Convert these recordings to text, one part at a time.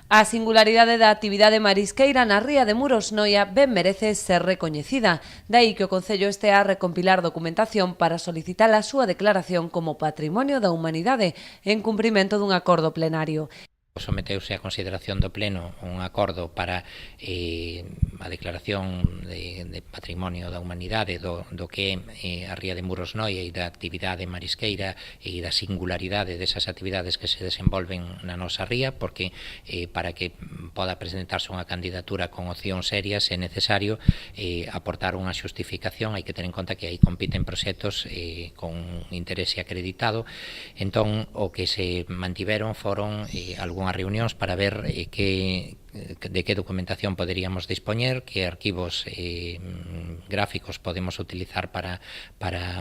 A singularidade da actividade marisqueira na ría de Muros Noia ben merece ser recoñecida. Daí que o Concello estea a recompilar documentación para solicitar a súa declaración como Patrimonio da Humanidade en cumprimento dun acordo plenario. Someteuse a consideración do Pleno un acordo para a declaración de Patrimonio da Humanidade do que é a ría de Muros Noia e da actividade marisqueira e da singularidade desas actividades que se desenvolven na nosa ría, porque para que poda presentarse unha candidatura con opcións serias é necesario aportar unha xustificación. Hai que ter en conta que aí compiten proxectos con interese acreditado. Entón, o que se mantiveron foron algúns reunións para ver de que documentación poderíamos dispoñer, que arquivos gráficos podemos utilizar para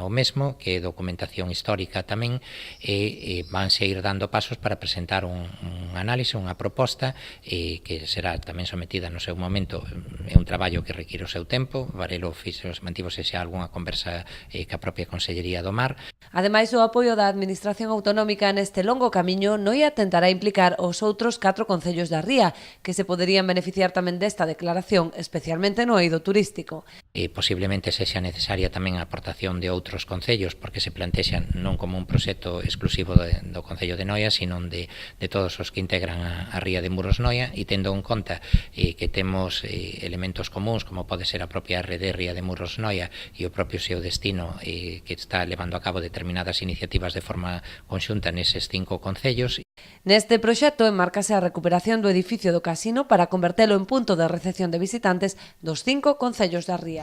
o mesmo, que documentación histórica tamén, e vanse ir dando pasos para presentar un análise, unha proposta que será tamén sometida no seu momento. É un traballo que require o seu tempo. Varelo mantívose xa algunha conversa ca propia Consellería do Mar. Ademais, o apoio da Administración Autonómica neste longo camiño Noia tentará implicar os outros 4 concellos da ría, que se poderían beneficiar tamén desta declaración, especialmente no eido turístico. Posiblemente sexa necesaria tamén a aportación de outros concellos, porque se plantexan non como un proxecto exclusivo do Concello de Noia, sino de todos os que integran a ría de Muros Noia, e tendo en conta que temos elementos comuns, como pode ser a propia rede Ría de Muros Noia e o propio seu destino, que está levando a cabo determinadas iniciativas de forma conxunta neses 5 concellos. Neste proxecto enmárcase a recuperación do edificio do casino para convertelo en punto de recepción de visitantes dos 5 concellos da ría.